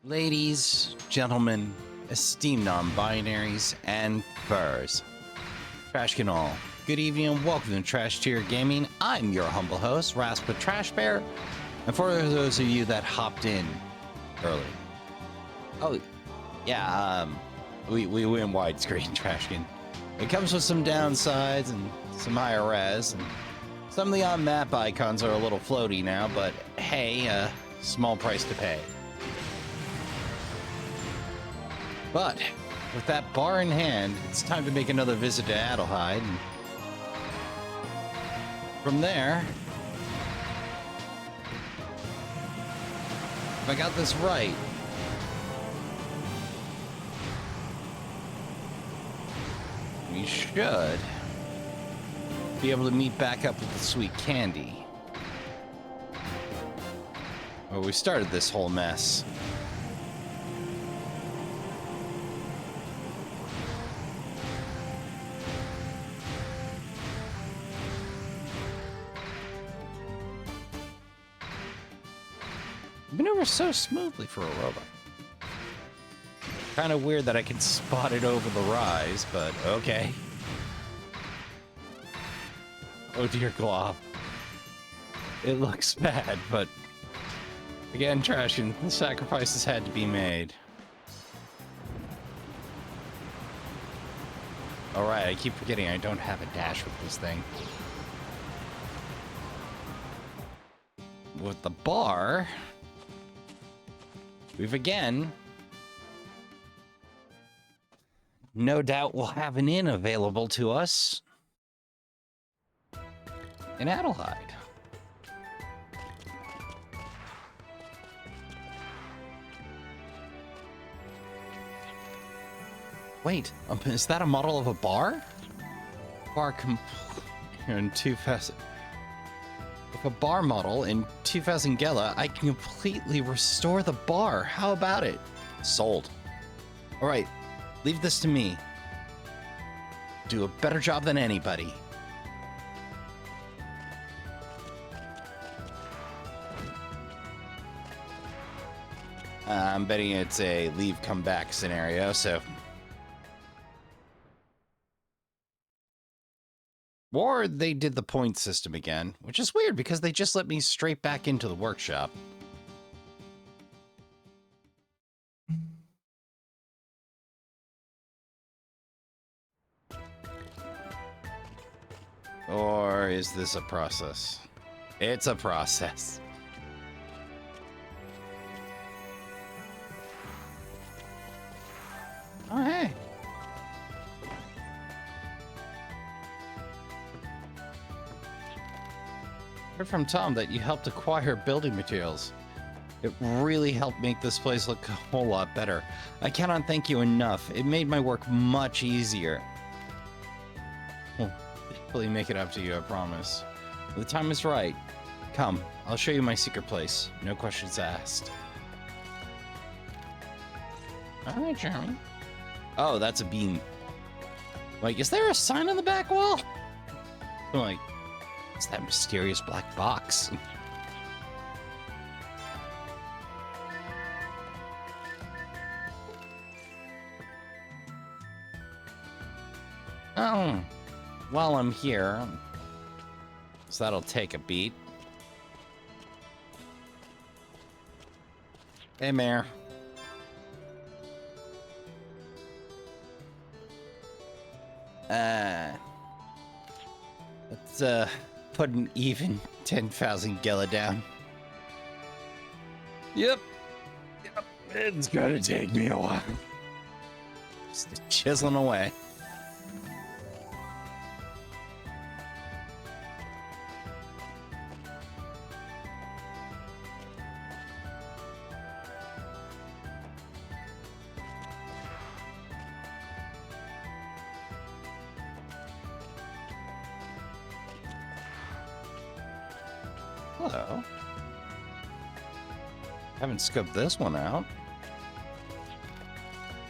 Ladies, gentlemen, esteemed non-binaries, and furs. Trashkin all. Good evening and welcome to Trash Tier Gaming. I'm your humble host, Raspa Trash Bear. And for those of you that hopped in early. Oh, yeah, we went widescreen, Trashkin. It comes with some downsides and some higher res, and some of the on-map icons are a little floaty now, but hey, small price to pay. But with that bar in hand, it's time to make another visit to Adlehyde. And from there, if I got this right, we should be able to meet back up with the sweet candy. Well, we started this whole mess. Maneuver so smoothly for a robot. Kind of weird that I can spot it over the rise, but okay. Oh dear Glob. It looks bad, but again, Trashkin, the sacrifices had to be made. Alright, I keep forgetting I don't have a dash with this thing. With the bar, we've again, no doubt we'll have an inn available to us in Adlehyde. Wait, is that a model of a bar? Bar in 2000. With a bar model in 2000 Gela, I can completely restore the bar. How about it? Sold. All right, leave this to me. Do a better job than anybody. I'm betting it's a leave, come back scenario, so. Or they did the point system again, which is weird because they just let me straight back into the workshop. Or is this a process? It's a process. Oh, hey. Heard from Tom that you helped acquire building materials. It really helped make this place look a whole lot better. I cannot thank you enough. It made my work much easier. We'll definitely make it up to you, I promise. The time is right. Come, I'll show you my secret place. No questions asked. Alright, Jeremy. Oh, that's a beam. Like, is there a sign on the back wall? I'm like, it's that mysterious black box. Oh, while I'm here, so that'll take a beat. Hey, Mayor. Let's put an even 10,000 Gela down. Yep. It's gonna take me a while. Just chiseling away. Hello. Haven't scoped this one out.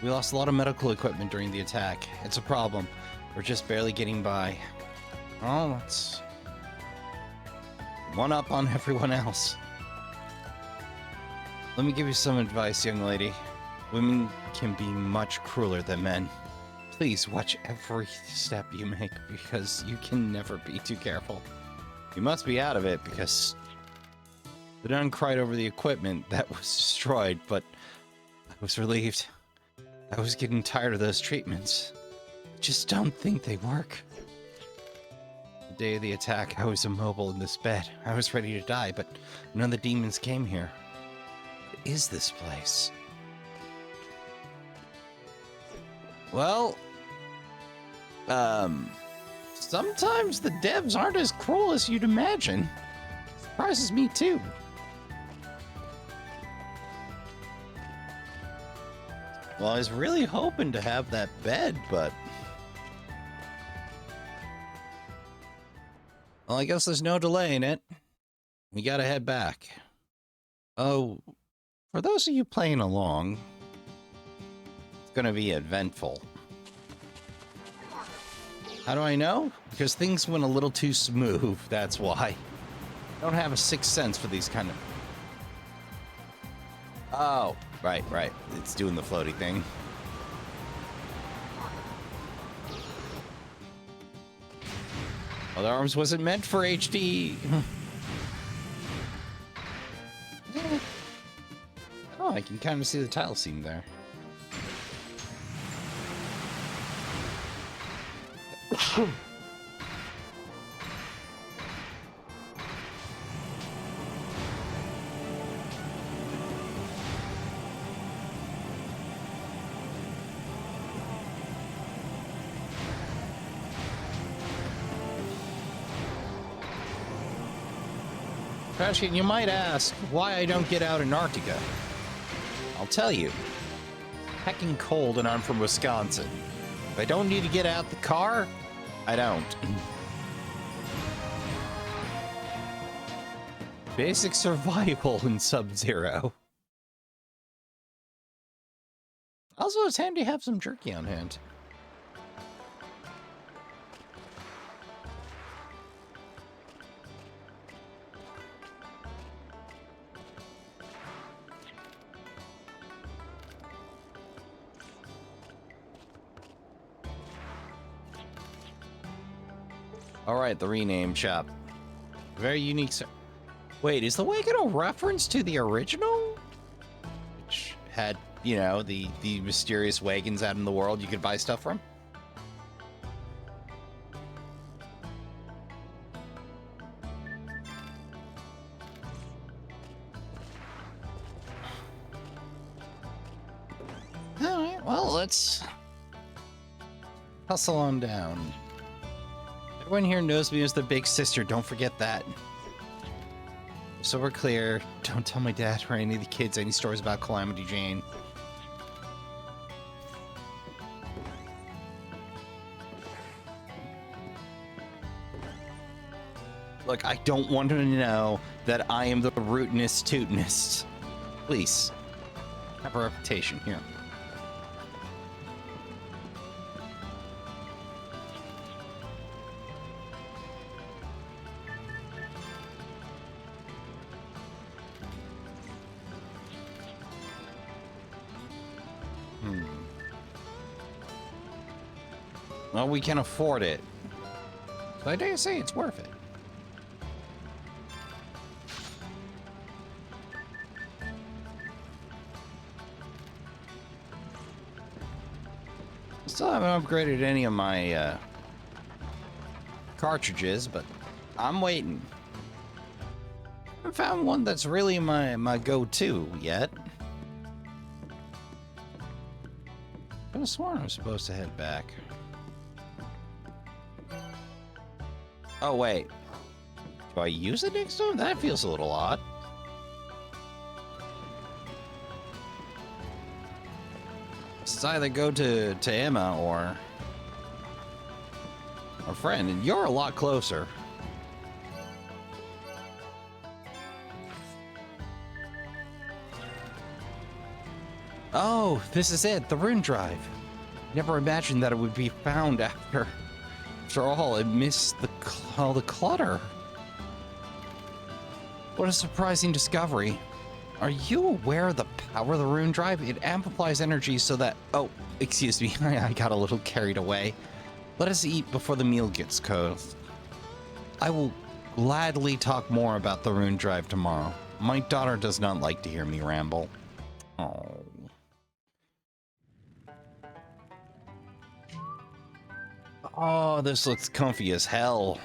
We lost a lot of medical equipment during the attack. It's a problem. We're just barely getting by. Oh, that's one up on everyone else. Let me give you some advice, young lady. Women can be much crueler than men. Please watch every step you make because you can never be too careful. You must be out of it because the nun cried over the equipment that was destroyed, but I was relieved. I was getting tired of those treatments. I just don't think they work. The day of the attack, I was immobile in this bed. I was ready to die, but none of the demons came here. What is this place? Well, sometimes the devs aren't as cruel as you'd imagine. Surprises me too. Well, I was really hoping to have that bed, but... Well, I guess there's no delaying it. We gotta head back. Oh, for those of you playing along, it's gonna be eventful. How do I know? Because things went a little too smooth, that's why. I don't have a sixth sense for these kind of... Oh, right. It's doing the floaty thing. Other arms wasn't meant for HD. Oh, I can kind of see the tile seam there. Trashkin, you might ask why I don't get out in Antarctica. I'll tell you. Heckin' cold and I'm from Wisconsin. If I don't need to get out the car, I don't. Basic survival in Sub-Zero. Also, it's handy to have some jerky on hand. Alright, the rename shop. Very unique. Wait, is the wagon a reference to the original? Which had, you know, the mysterious wagons out in the world you could buy stuff from? Alright, well, let's hustle on down. Everyone here knows me as the big sister, don't forget that. So we're clear, don't tell my dad or any of the kids any stories about Calamity Jane. Look, I don't want them to know that I am the rootinest tootinest. Please, have a reputation here. Well, we can afford it. So I dare say it's worth it. Still haven't upgraded any of my cartridges, but I'm waiting. I haven't found one that's really my go-to yet. I could have sworn I was supposed to head back. Oh, wait. Do I use it next time? That feels a little odd. It's either go to Emma or a friend, and you're a lot closer. Oh, this is it, the rune drive. Never imagined that it would be found after all, amidst all the clutter. What a surprising discovery. Are you aware of the power of the rune drive? It amplifies energy so that... Oh, excuse me. I got a little carried away. Let us eat before the meal gets cold. I will gladly talk more about the rune drive tomorrow. My daughter does not like to hear me ramble. Oh. Oh, this looks comfy as hell.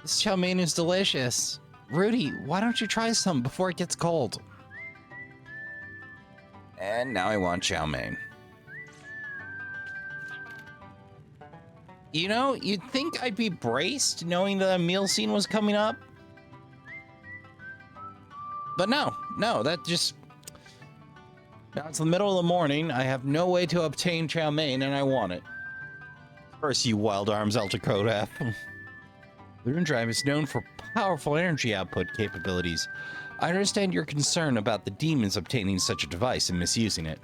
This chow mein is delicious. Rudy, why don't you try some before it gets cold? And now I want chow mein. You know, you'd think I'd be braced knowing the meal scene was coming up. But no, that just... Now it's the middle of the morning, I have no way to obtain chow mein, and I want it. First, you wild arms, Elder F. The rune drive is known for powerful energy output capabilities. I understand your concern about the demons obtaining such a device and misusing it.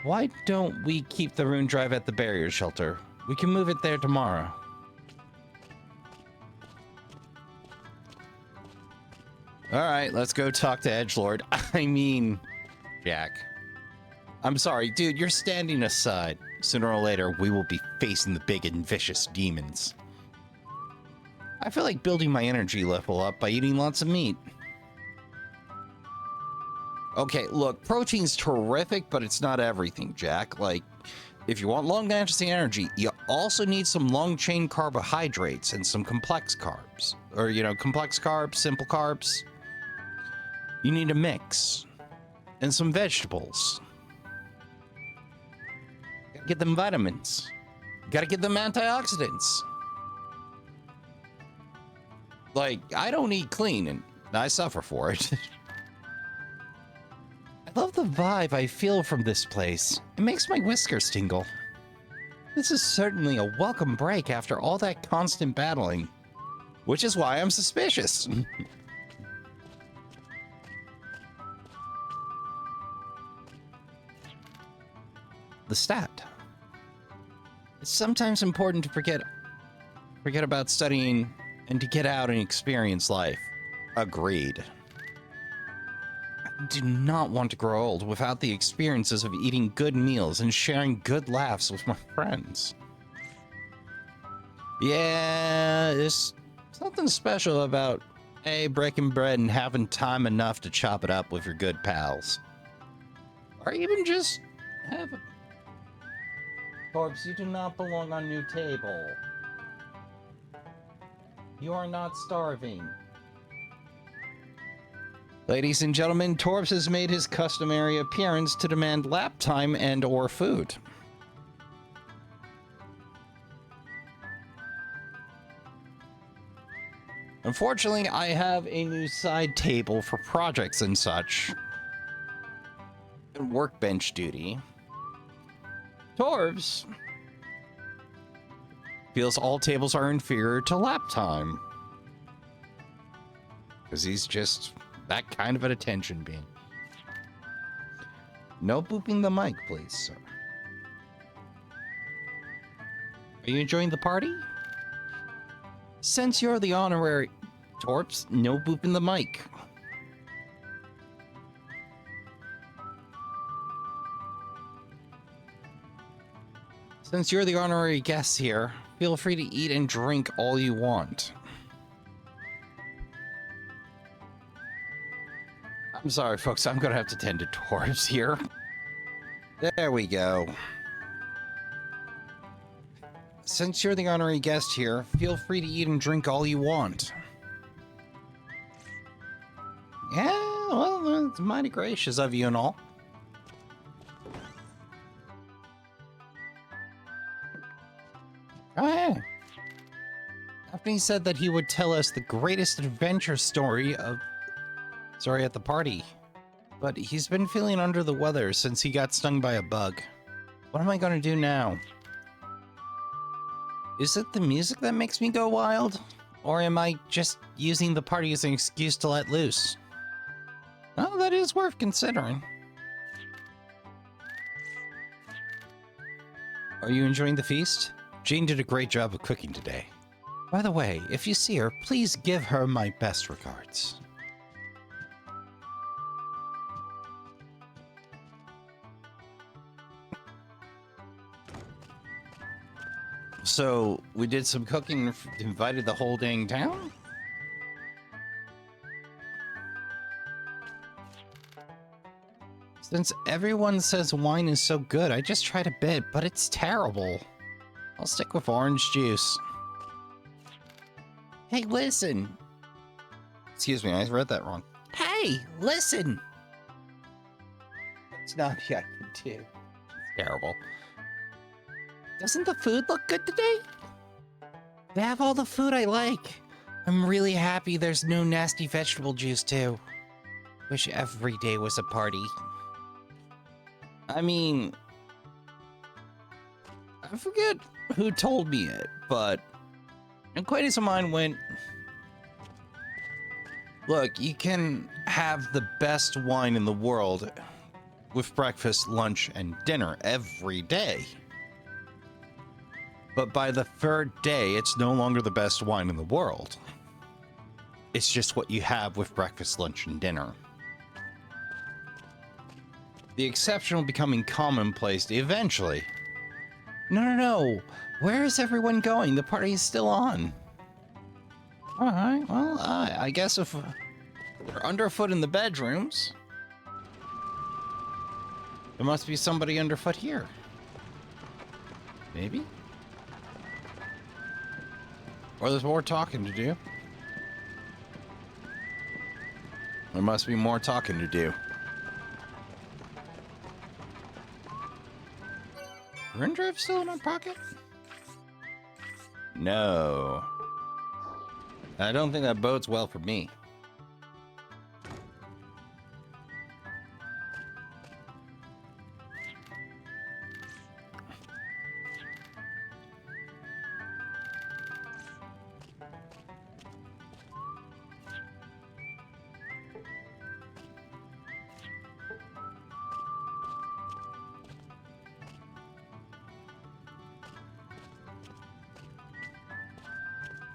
Why don't we keep the rune drive at the barrier shelter? We can move it there tomorrow. Alright, let's go talk to Edgelord. I mean, Jack. I'm sorry, dude, you're standing aside. Sooner or later, we will be facing the big and vicious demons. I feel like building my energy level up by eating lots of meat. Okay, look, protein's terrific, but it's not everything, Jack. Like, if you want long-lasting energy, you also need some long-chain carbohydrates and some complex carbs. Or, you know, complex carbs, simple carbs. You need a mix. And some vegetables. Gotta get them vitamins. Gotta get them antioxidants. Like, I don't eat clean, and I suffer for it. I love the vibe I feel from this place. It makes my whiskers tingle. This is certainly a welcome break after all that constant battling. Which is why I'm suspicious. The stat. It's sometimes important to forget about studying and to get out and experience life. Agreed. I do not want to grow old without the experiences of eating good meals and sharing good laughs with my friends. Yeah, there's something special about, hey, breaking bread and having time enough to chop it up with your good pals. Or even just have a... Corpse, you do not belong on new table. You are not starving. Ladies and gentlemen, Torps has made his customary appearance to demand lap time and or food. Unfortunately, I have a new side table for projects and such. And workbench duty. Torps feels all tables are inferior to lap time. Because he's just that kind of an attention being. No booping the mic, please, sir. Are you enjoying the party? Since you're the honorary... Torps, no booping the mic. Since you're the honorary guest here, feel free to eat and drink all you want. I'm sorry, folks. I'm gonna have to tend to Torps here. There we go. Since you're the honorary guest here, feel free to eat and drink all you want. Yeah, well, it's mighty gracious of you and all. Oh, yeah. After he said that he would tell us the greatest adventure story at the party. But he's been feeling under the weather since he got stung by a bug. What am I going to do now? Is it the music that makes me go wild? Or am I just using the party as an excuse to let loose? Well, that is worth considering. Are you enjoying the feast? Jane did a great job of cooking today. By the way, if you see her, please give her my best regards. So, we did some cooking and invited the whole dang town? Since everyone says wine is so good, I just tried a bit, but it's terrible. I'll stick with orange juice. Hey, listen. Excuse me, I read that wrong. Hey, listen. It's not the I can do. It's terrible. Doesn't the food look good today? They have all the food I like. I'm really happy there's no nasty vegetable juice, too. Wish every day was a party. I mean, I forget who told me it, but an acquaintance of mine went, look, you can have the best wine in the world with breakfast, lunch, and dinner every day. But by the third day, it's no longer the best wine in the world. It's just what you have with breakfast, lunch, and dinner. The exceptional becoming commonplace eventually. No. Where is everyone going? The party is still on. Alright, well, I guess if they're underfoot in the bedrooms, there must be somebody underfoot here. Maybe? Or there's more talking to do. There must be more talking to do. Rim drive still in our pocket? No. I don't think that bodes well for me.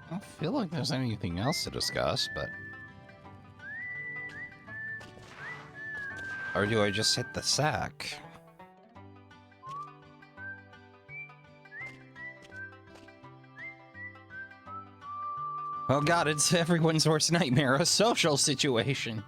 I don't feel like there's anything else to discuss, but... Or do I just hit the sack? Oh god, it's everyone's worst nightmare, a social situation.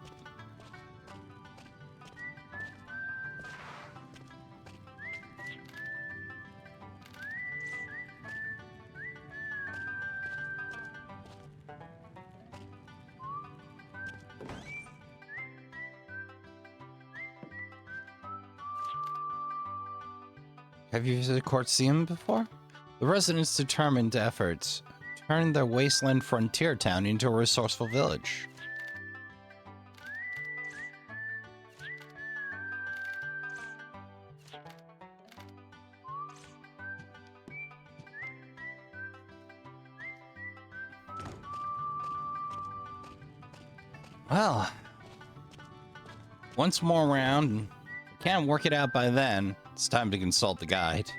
Have you visited Court Siem before? The residents' determined efforts turned their wasteland frontier town into a resourceful village. Well, once more round, and if we can't work it out by then, it's time to consult the guide.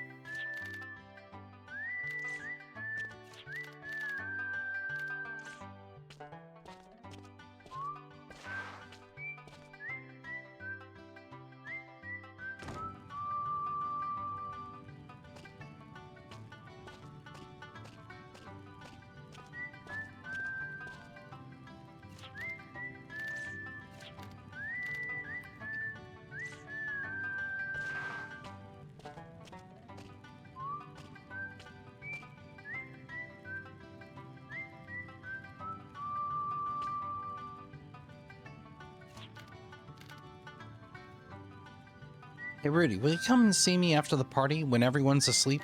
Hey Rudy, will you come and see me after the party when everyone's asleep?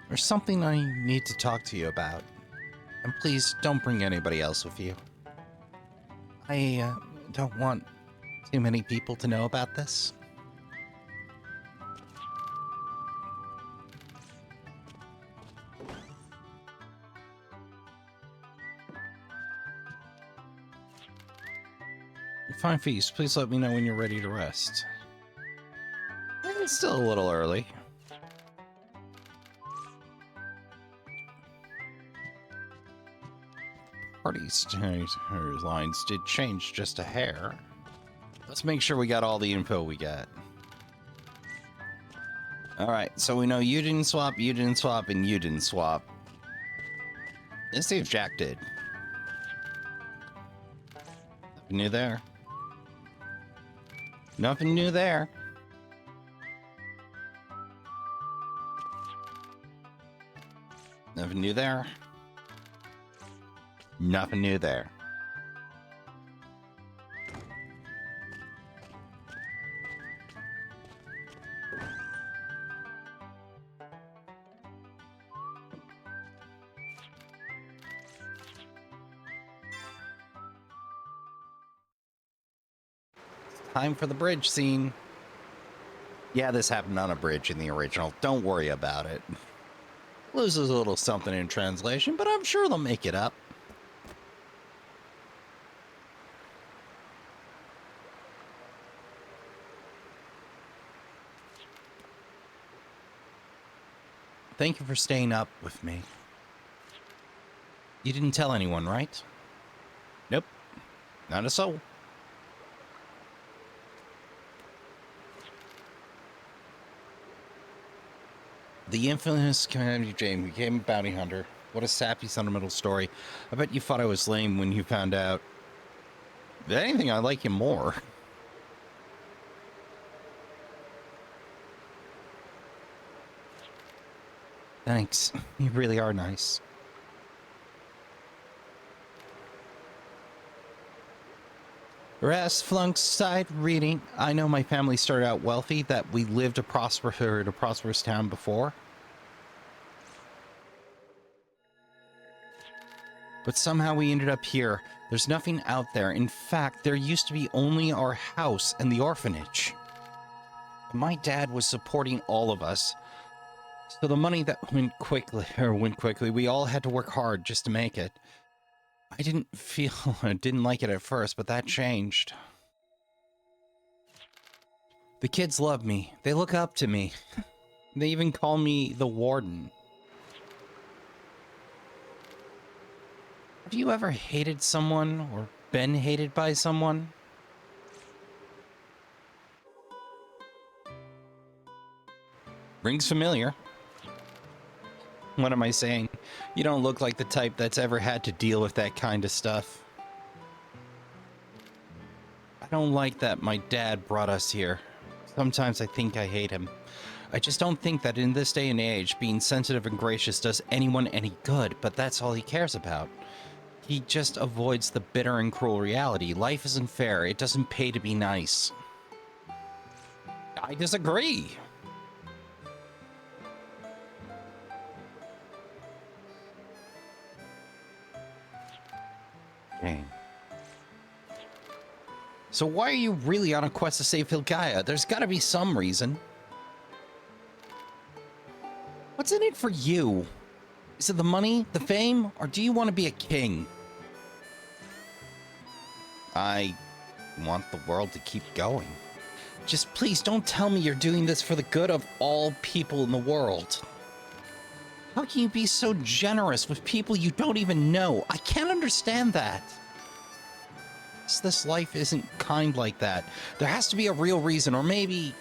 There's something I need to talk to you about. And please don't bring anybody else with you. I don't want too many people to know about this. Fine feast. Please let me know when you're ready to rest. It's still a little early. property lines did change just a hair. Let's make sure we got all the info we got. Alright, so we know you didn't swap, and you didn't swap. Let's see if Jack did. Nothing new there. Nothing new there. Nothing new there. Nothing new there. Time for the bridge scene. Yeah, this happened on a bridge in the original. Don't worry about it. Loses a little something in translation, but I'm sure they'll make it up. Thank you for staying up with me. You didn't tell anyone, right? Nope. Not a soul. The infamous Commander Jane became a bounty hunter. What a sappy, sentimental story. I bet you thought I was lame when you found out. If anything, I like him more. Thanks. You really are nice. Rest flunks side reading. I know my family started out wealthy, that we lived in a prosperous town before. But somehow we ended up here. There's nothing out there. In fact, there used to be only our house and the orphanage. My dad was supporting all of us. So the money that went quickly, we all had to work hard just to make it. I didn't like it at first, but that changed. The kids love me. They look up to me. They even call me the warden. Have you ever hated someone or been hated by someone? Rings familiar. What am I saying? You don't look like the type that's ever had to deal with that kind of stuff. I don't like that my dad brought us here. Sometimes I think I hate him. I just don't think that in this day and age, being sensitive and gracious does anyone any good, but that's all he cares about. He just avoids the bitter and cruel reality. Life isn't fair. It doesn't pay to be nice. I disagree. Jane. So why are you really on a quest to save Filgaia? There's gotta be some reason. What's in it for you? Is it the money, the fame, or do you want to be a king? I want the world to keep going. Just please don't tell me you're doing this for the good of all people in the world. How can you be so generous with people you don't even know? I can't understand that. This life isn't kind like that. There has to be a real reason, or maybe...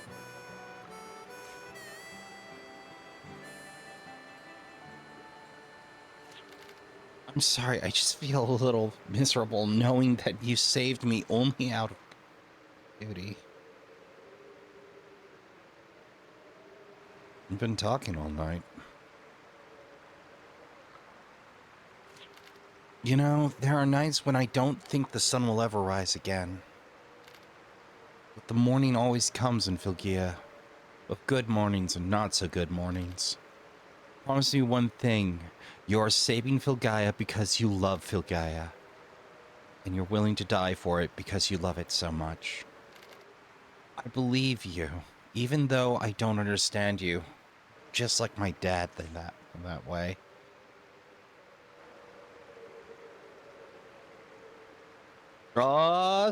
I'm sorry, I just feel a little miserable knowing that you saved me only out of duty. I've been talking all night. You know, there are nights when I don't think the sun will ever rise again. But the morning always comes in Filgaia, with good mornings and not so good mornings. Promise me one thing, you're saving Filgaia because you love Filgaia, and you're willing to die for it because you love it so much. I believe you, even though I don't understand you, just like my dad did that way.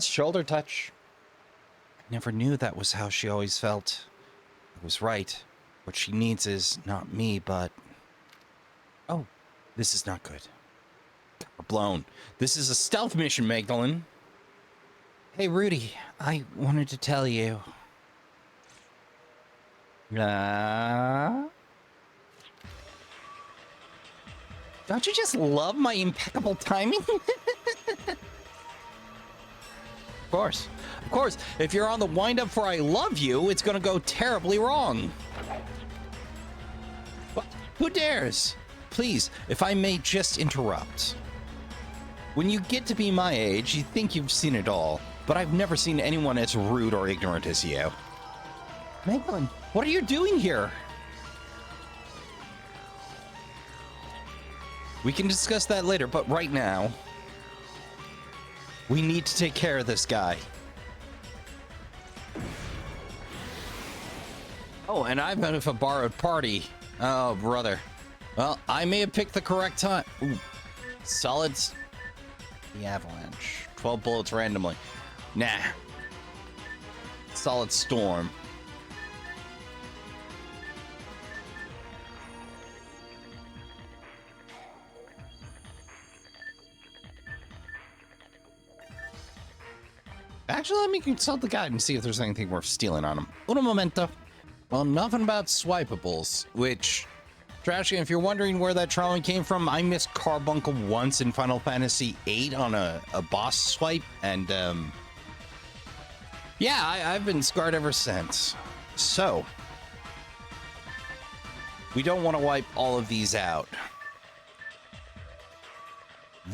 Shoulder touch. I never knew that was how she always felt. I was right. What she needs is not me, but... Oh, this is not good. Got her blown. This is a stealth mission, Magdalene. Hey, Rudy, I wanted to tell you. Don't you just love my impeccable timing? Of course. Of course. If you're on the wind-up for I love you, it's going to go terribly wrong. What? Who dares? Please, if I may just interrupt. When you get to be my age, you think you've seen it all, but I've never seen anyone as rude or ignorant as you. Magdalene, what are you doing here? We can discuss that later, but right now, we need to take care of this guy. Oh, and I've been with a borrowed party. Oh, brother. Well, I may have picked the correct time. Ooh. Solids. The avalanche. 12 bullets randomly. Nah. Solid storm. Actually, let me consult the guide and see if there's anything worth stealing on him. Un momento. Well, nothing about swipables, which, Trashkin, if you're wondering where that trauma came from, I missed Carbuncle once in Final Fantasy VIII on a boss swipe, and, yeah, I've been scarred ever since. So, we don't want to wipe all of these out.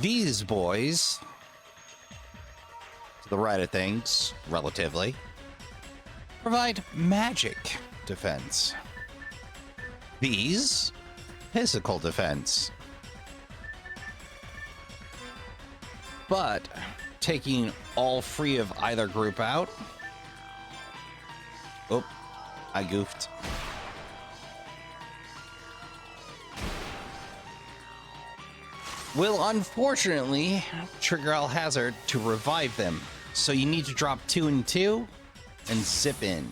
These boys, to the right of things, relatively, provide magic defense. These, physical defense. But taking all three of either group out. Oh, I goofed. Will unfortunately trigger Adlehyde to revive them. So you need to drop 2 and 2 and zip in.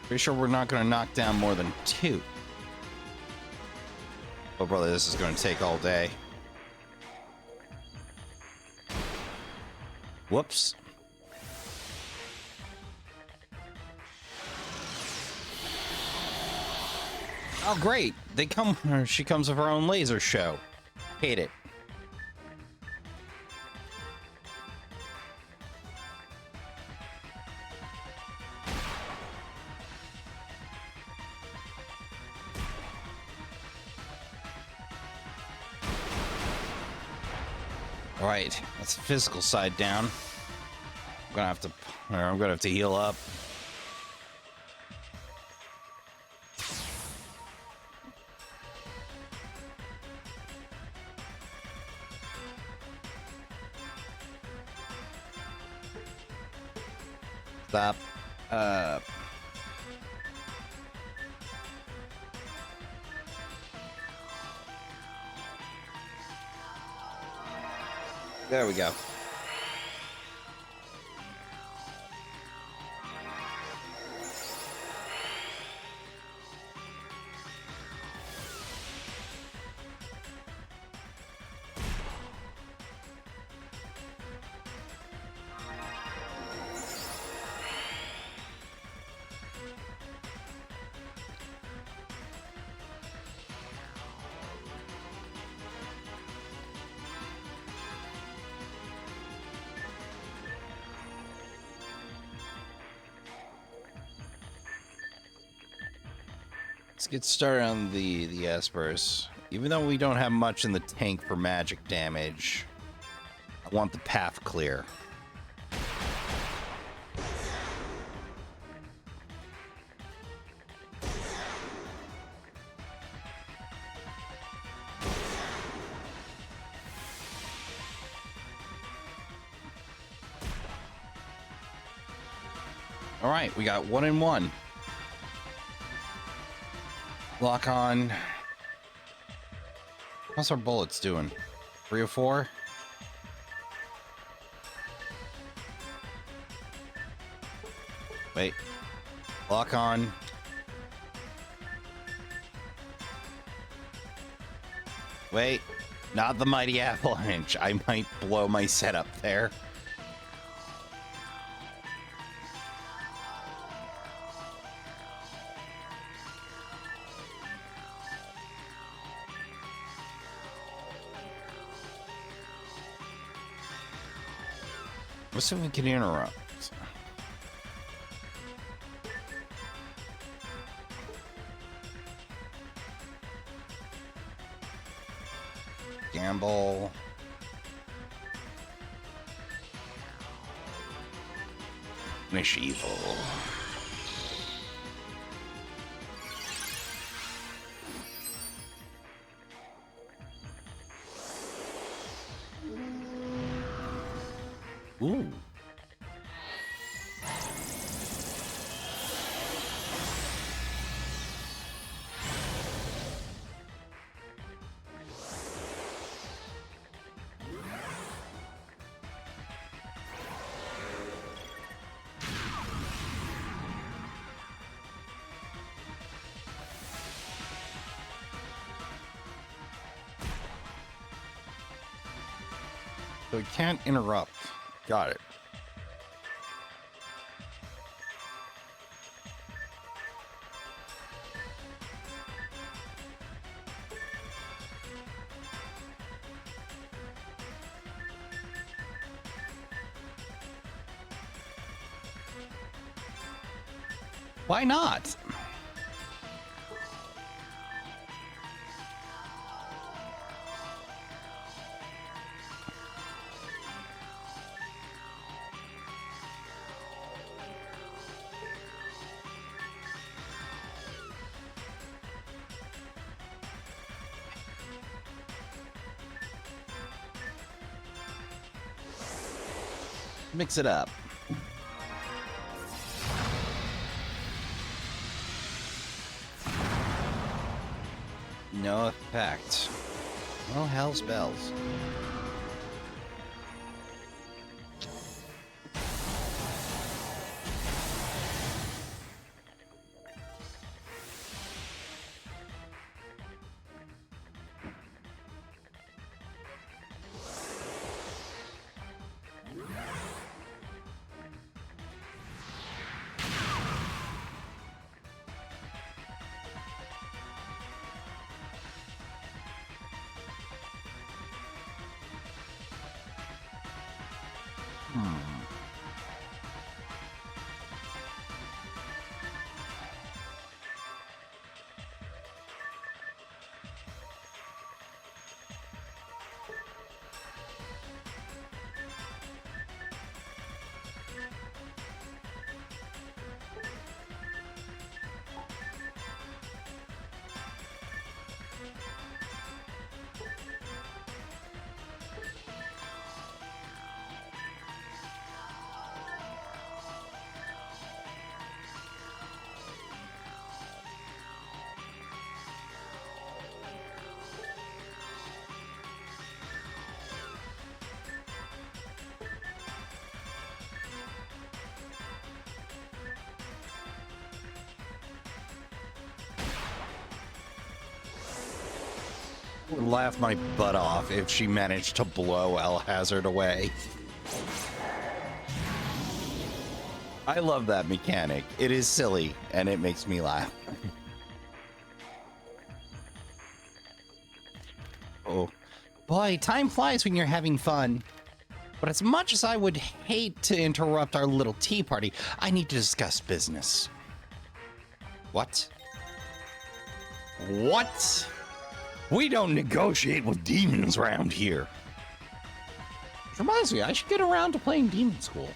Pretty sure we're not going to knock down more than 2. Oh, brother, this is going to take all day. Whoops. Oh, great. They come, or she comes with her own laser show. Hate it. All right, that's the physical side down. I'm gonna have to heal up. Stop. There we go. Let's get started on the Espers. Even though we don't have much in the tank for magic damage, I want the path clear. All right, we got 1 and 1. Lock on. How's our bullets doing? 3 or 4? Wait. Lock on. Wait. Not the mighty avalanche. I might blow my setup there. Let's see if we can interrupt. Gamble. Mish evil. Ooh. So we can't interrupt. Got it. Why not? Mix it up. No effect. Oh, hell's bells. Would laugh my butt off if she managed to blow Adlehyde away. I love that mechanic. It is silly, and it makes me laugh. Oh. Boy, time flies when you're having fun. But as much as I would hate to interrupt our little tea party, I need to discuss business. What? What? We don't negotiate with demons around here. Which reminds me, I should get around to playing Demon School.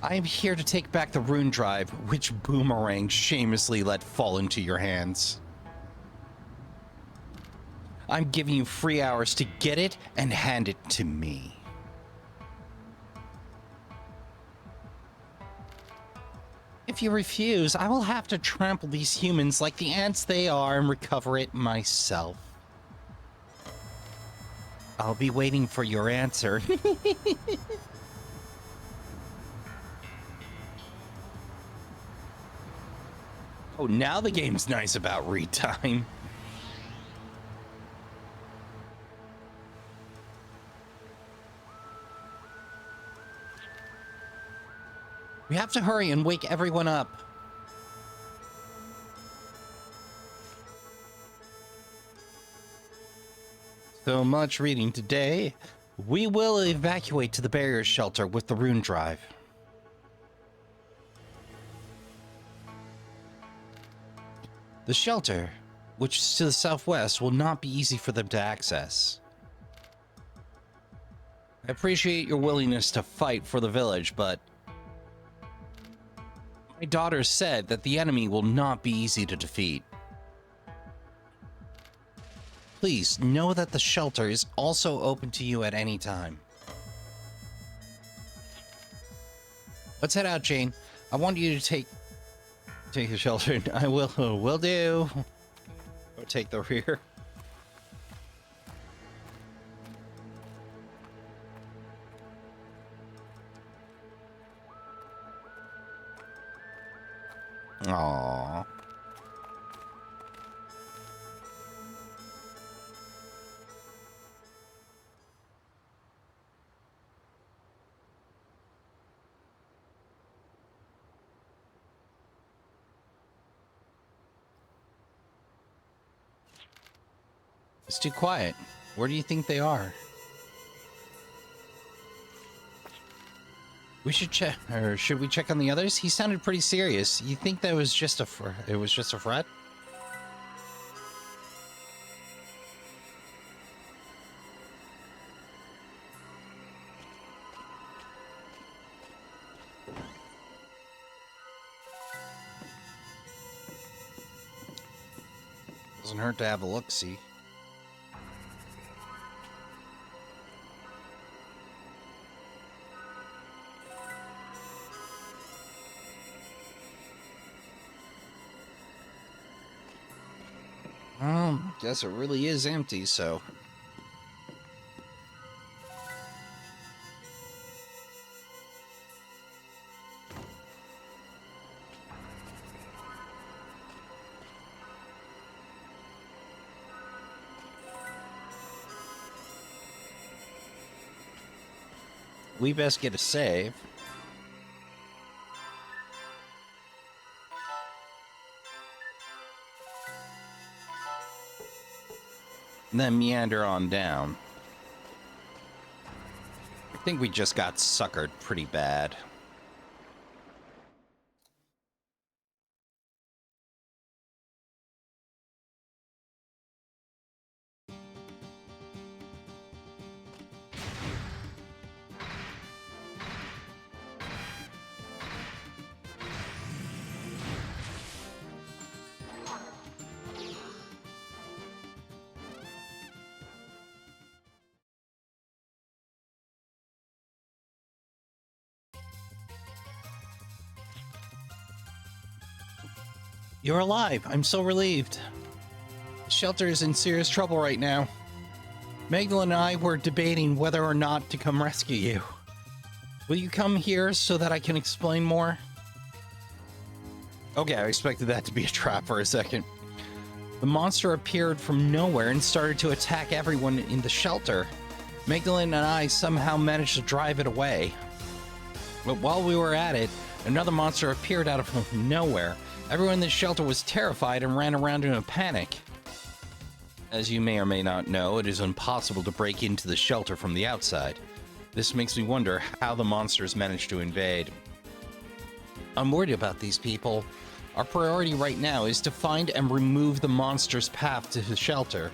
I am here to take back the rune drive, which Boomerang shamelessly let fall into your hands. I'm giving you 3 hours to get it and hand it to me. If you refuse, I will have to trample these humans like the ants they are and recover it myself. I'll be waiting for your answer. Oh, now the game's nice about read time. We have to hurry and wake everyone up. So much reading today. We will evacuate to the barrier shelter with the rune drive. The shelter, which is to the southwest, will not be easy for them to access. I appreciate your willingness to fight for the village, but my daughter said that the enemy will not be easy to defeat. Please know that the shelter is also open to you at any time. Let's head out, Jane. I want you to take the shelter. I will do. Or take the rear. Aww. It's too quiet. Where do you think they are? We should check, or should we check on the others? He sounded pretty serious. You think that was just it was just a fret? Doesn't hurt to have a look-see. Guess it really is empty, so... we best get a save. And then meander on down. I think we just got suckered pretty bad. You're alive. I'm so relieved. The shelter is in serious trouble right now. Magdalene and I were debating whether or not to come rescue you. Will you come here so that I can explain more? Okay, I expected that to be a trap for a second. The monster appeared from nowhere and started to attack everyone in the shelter. Magdalene and I somehow managed to drive it away. But while we were at it, another monster appeared out of nowhere. Everyone in the shelter was terrified and ran around in a panic. As you may or may not know, it is impossible to break into the shelter from the outside. This makes me wonder how the monsters managed to invade. I'm worried about these people. Our priority right now is to find and remove the monster's path to the shelter.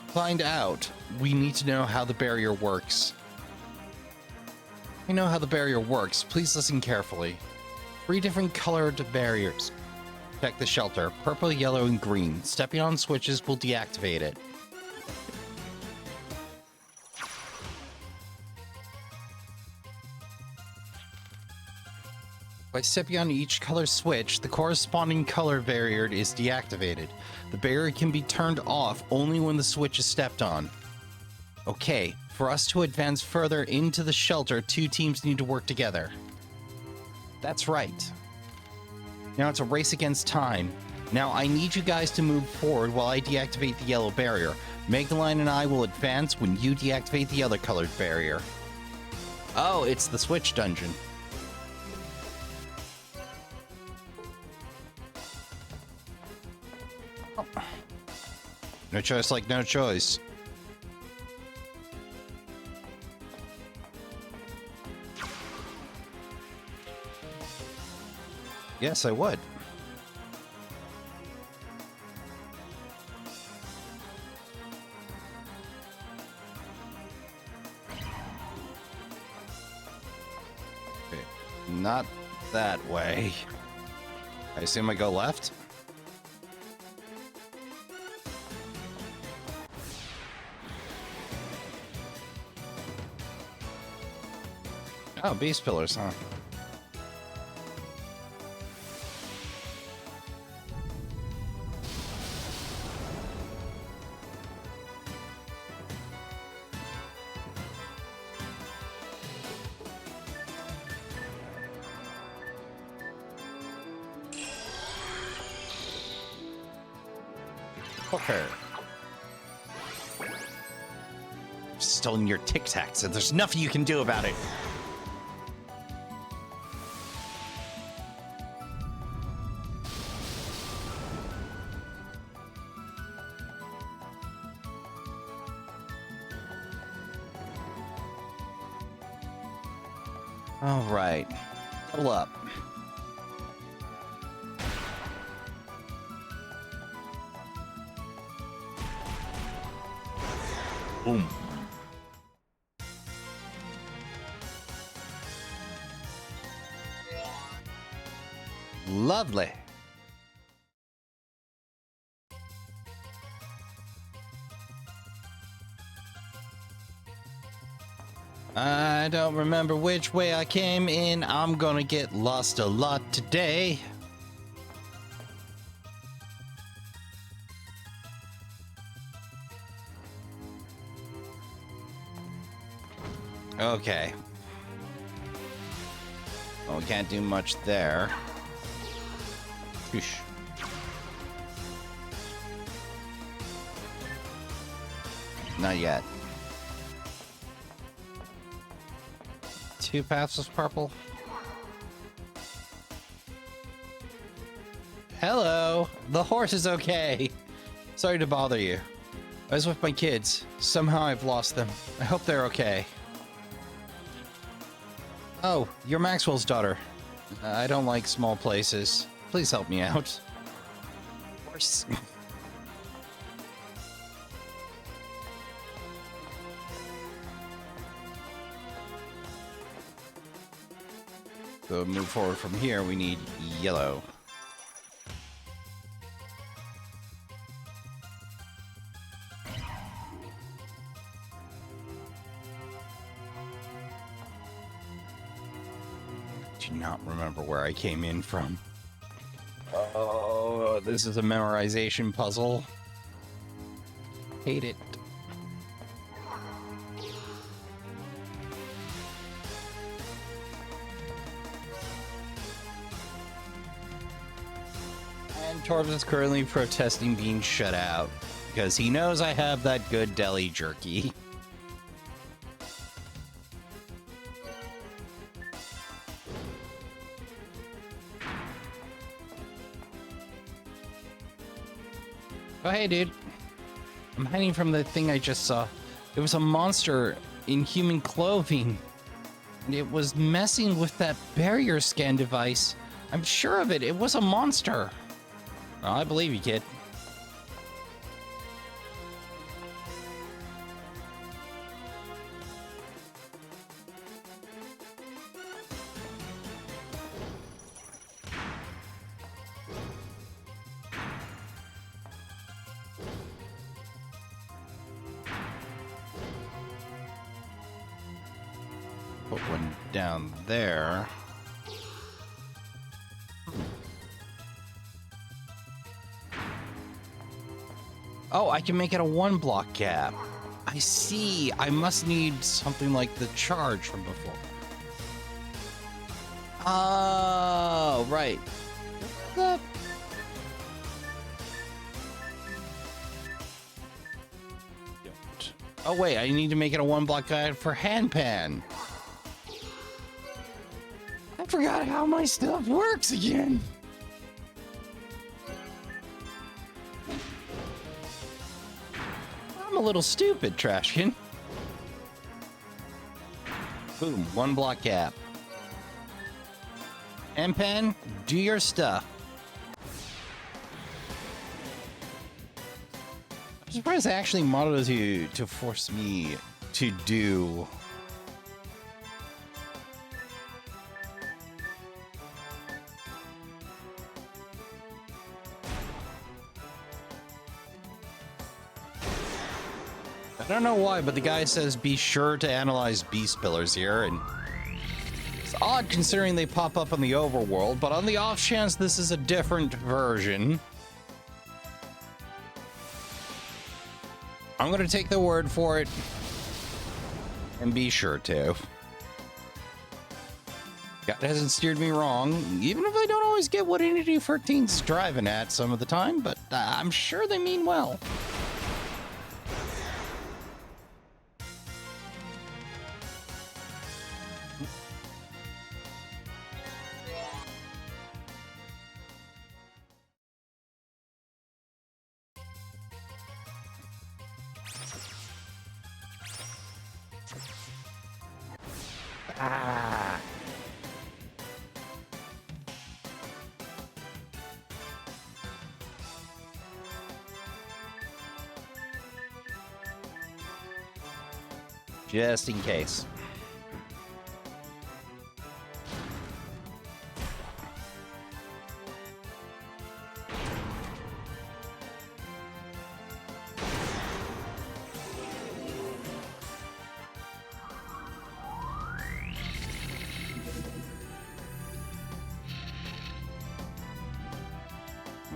To find out, we need to know how the barrier works. I know how the barrier works. Please listen carefully. 3 different colored barriers. Check the shelter. Purple, yellow, and green. Stepping on switches will deactivate it. By stepping on each color switch, the corresponding color barrier is deactivated. The barrier can be turned off only when the switch is stepped on. Okay, for us to advance further into the shelter, 2 teams need to work together. That's right. Now it's a race against time. Now I need you guys to move forward while I deactivate the yellow barrier. Megdaline and I will advance when you deactivate the other colored barrier. Oh, it's the switch dungeon. Oh. No choice like no choice. Yes, I would. Okay, not that way. I assume I go left? Oh, beast pillars, huh? Okay. I've stolen your Tic Tacs, and there's nothing you can do about it. All right. Level up. Boom. Lovely. I don't remember which way I came in. I'm gonna get lost a lot today. Okay. Well, we can't do much there. Whoosh. Not yet. 2 paths of purple. Hello! The horse is okay. Sorry to bother you. I was with my kids. Somehow I've lost them. I hope they're okay. Oh, you're Maxwell's daughter. I don't like small places. Please help me out. Horse. So move forward from here, we need yellow. Do not remember where I came in from. Oh, this is a memorization puzzle. Hate it. And Torbs is currently protesting being shut out because he knows I have that good deli jerky. Oh, hey, dude. I'm hiding from the thing I just saw. It was a monster in human clothing. And it was messing with that barrier scan device. I'm sure of it. It was a monster. Well, I believe you, kid. Put one down there. Oh, I can make it a 1-block gap. I see. I must need something like the charge from before. Oh, right. Oh, wait. I need to make it a 1-block guide for Handpan. I forgot how my stuff works again. I'm a little stupid, Trashkin. Boom, 1-block gap. Handpan, do your stuff. I'm surprised they actually modeled you to force me to do. I don't know why, but the guy says be sure to analyze beast pillars here, and it's odd considering they pop up in the overworld, but on the off chance this is a different version, I'm gonna take the word for it and be sure to. God hasn't steered me wrong, even if I don't always get what Entity 13's driving at some of the time, but I'm sure they mean well. Ah. Just in case.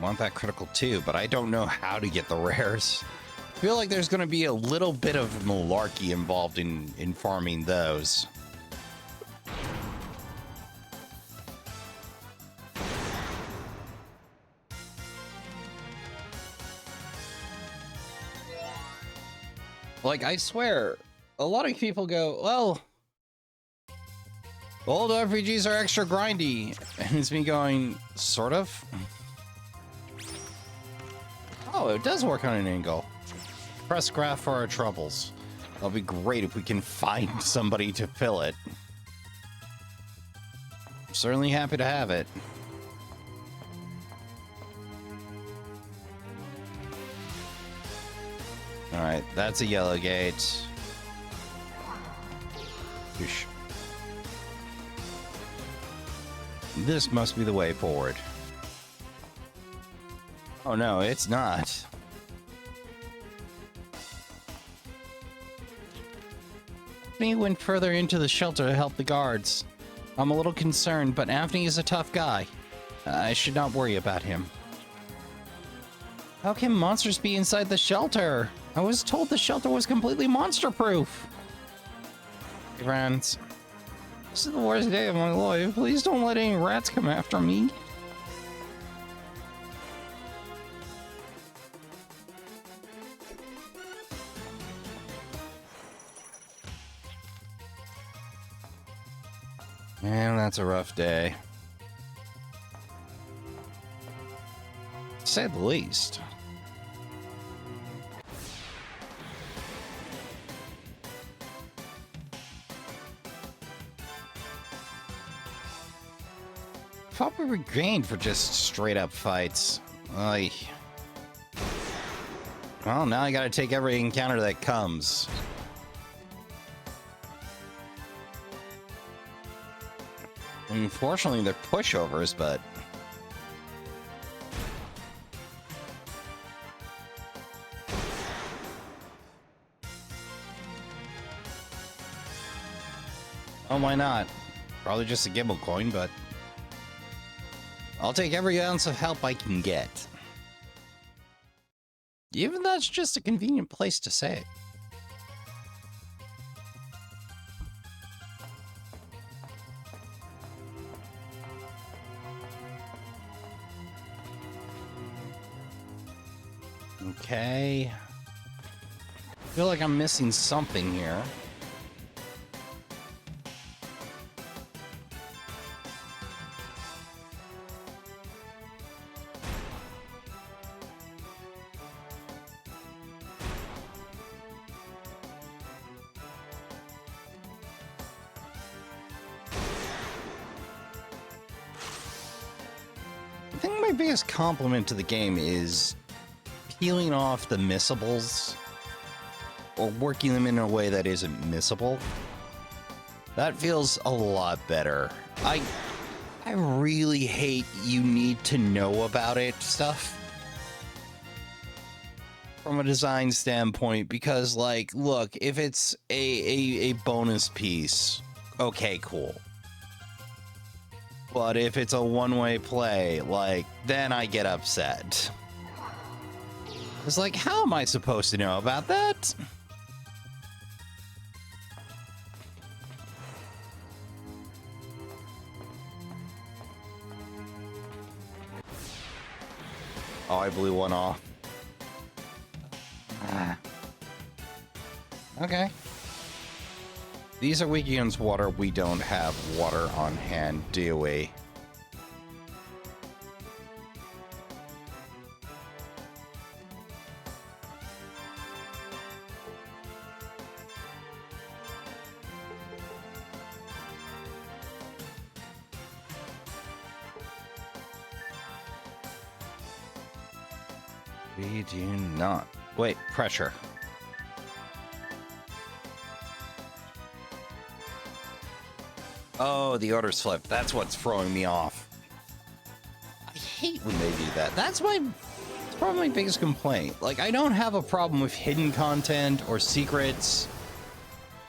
Want that critical too, but I don't know how to get the rares. I feel like there's going to be a little bit of malarkey involved in farming those. Like, I swear, a lot of people go, well, old RPGs are extra grindy. And it's me going, sort of. Oh, it does work on an angle. Press graph for our troubles. That'll be great if we can find somebody to fill it. I'm certainly happy to have it. Alright, that's a yellow gate. Whoosh. This must be the way forward. Oh no, it's not. Anthony went further into the shelter to help the guards. I'm a little concerned, but Anthony is a tough guy. I should not worry about him. How can monsters be inside the shelter? I was told the shelter was completely monster-proof. Hey, friends. This is the worst day of my life. Please don't let any rats come after me. Man, that's a rough day. To say the least. Thought we were gained for just straight up fights. Ay. Well, now I gotta take every encounter that comes. Unfortunately, they're pushovers, but... oh, why not? Probably just a Gimbal coin, but... I'll take every ounce of help I can get. Even that's just a convenient place to say it. Okay. I feel like I'm missing something here. I think my biggest compliment to the game is peeling off the missables or working them in a way that isn't missable. That feels a lot better. I really hate you need to know about it stuff from a design standpoint, because like, look, if it's a bonus piece, okay, cool. But if it's a one-way play, like, then I get upset. It's like, how am I supposed to know about that? Oh, I blew one off. Okay. These are weak against water. We don't have water on hand, do we? We do not. Wait, pressure. Oh, the order's flipped. That's what's throwing me off. I hate when they do that. That's probably my biggest complaint. Like, I don't have a problem with hidden content or secrets.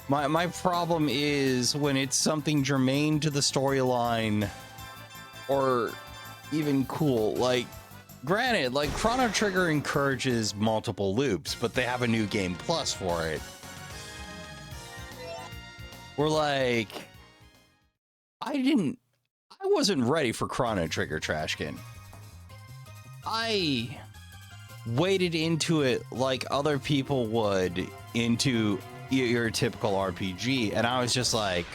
My problem is when it's something germane to the storyline or even cool. Like, granted, like, Chrono Trigger encourages multiple loops, but they have a new game plus for it. We're like, I wasn't ready for Chrono Trigger, Trashkin. I waded into it like other people would into your typical RPG, and I was just like,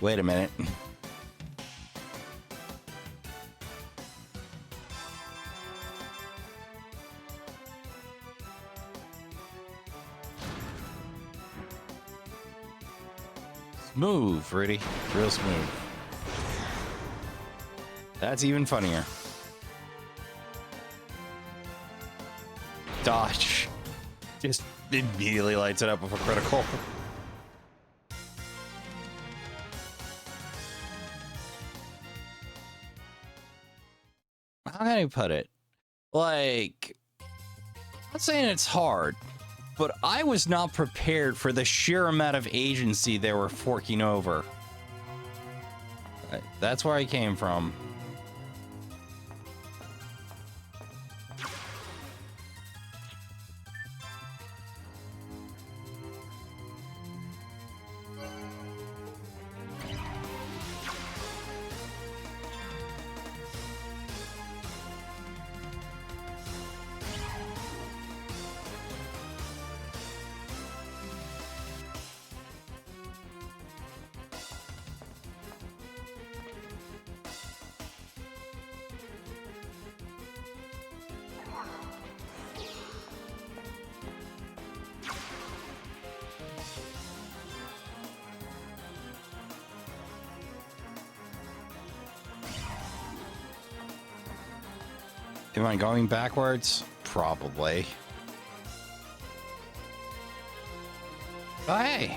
wait a minute. Smooth, Rudy. Real smooth. That's even funnier. Dodge. Just immediately lights it up with a critical. How can I put it? Like, I'm not saying it's hard, but I was not prepared for the sheer amount of agency they were forking over. That's where I came from. Am I going backwards? Probably. Oh, hey.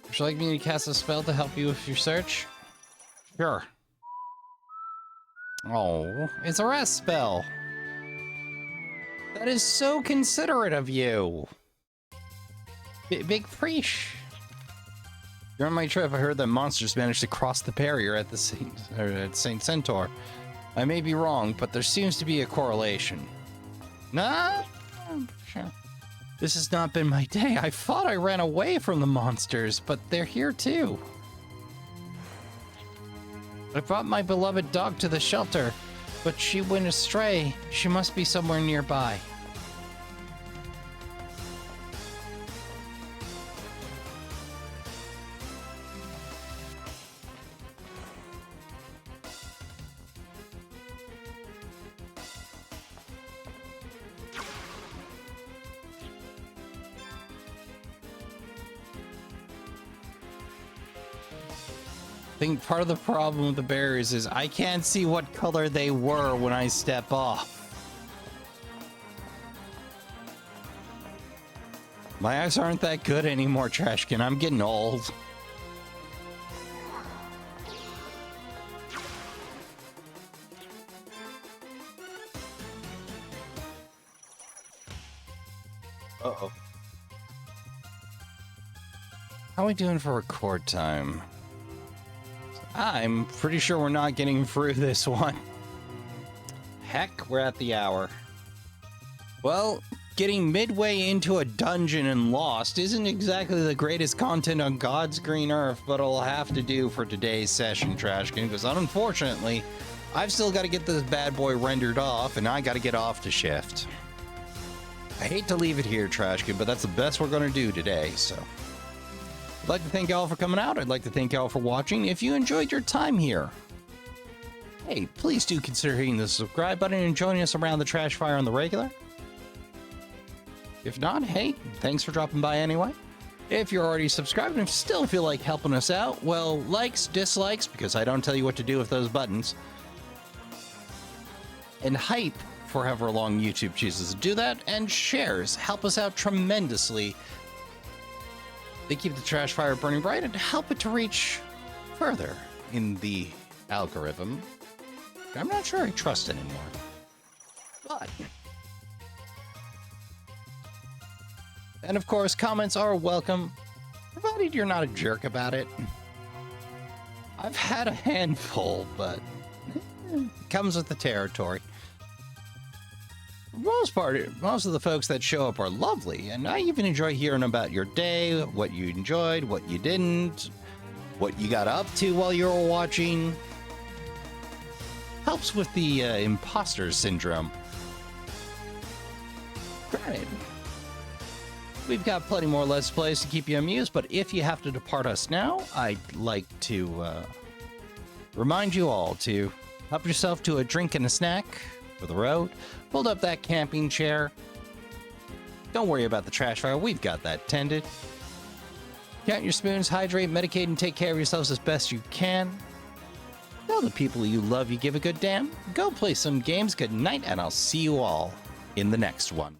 Would you like me to cast a spell to help you with your search? Sure. Oh, it's a rest spell. That is so considerate of you. Big preach. During my trip, I heard that monsters managed to cross the barrier at the Saint Centaur. I may be wrong, but there seems to be a correlation. Nah, sure. This has not been my day. I thought I ran away from the monsters, but they're here too. I brought my beloved dog to the shelter, but she went astray. She must be somewhere nearby. I think part of the problem with the berries is I can't see what color they were when I step off. My eyes aren't that good anymore, Trashkin. I'm getting old. Uh-oh. How are we doing for record time? I'm pretty sure we're not getting through this one. Heck, we're at the hour. Well, getting midway into a dungeon and lost isn't exactly the greatest content on God's green earth, but I'll have to do for today's session, Trashkin, because unfortunately, I've still got to get this bad boy rendered off, and I got to get off to shift. I hate to leave it here, Trashkin, but that's the best we're going to do today, so... I'd like to thank y'all for coming out. I'd like to thank y'all for watching. If you enjoyed your time here, hey, please do consider hitting the subscribe button and joining us around the trash fire on the regular. If not, hey, thanks for dropping by anyway. If you're already subscribed and still feel like helping us out, well, likes, dislikes, because I don't tell you what to do with those buttons, and hype for however long YouTube chooses to do that, and shares help us out tremendously. They keep the trash fire burning bright and help it to reach further in the algorithm. I'm not sure I trust anymore. But... and of course, comments are welcome, provided you're not a jerk about it. I've had a handful, but it comes with the territory. For the most part, most of the folks that show up are lovely, and I even enjoy hearing about your day, what you enjoyed, what you didn't, what you got up to while you were watching. Helps with the imposter syndrome. Granted, we've got plenty more Let's Plays to keep you amused, but if you have to depart us now, I'd like to remind you all to help yourself to a drink and a snack for the road. Hold up that camping chair. Don't worry about the trash fire. We've got that tended. Count your spoons, hydrate, medicate, and take care of yourselves as best you can. Tell the people you love you give a good damn. Go play some games. Good night, and I'll see you all in the next one.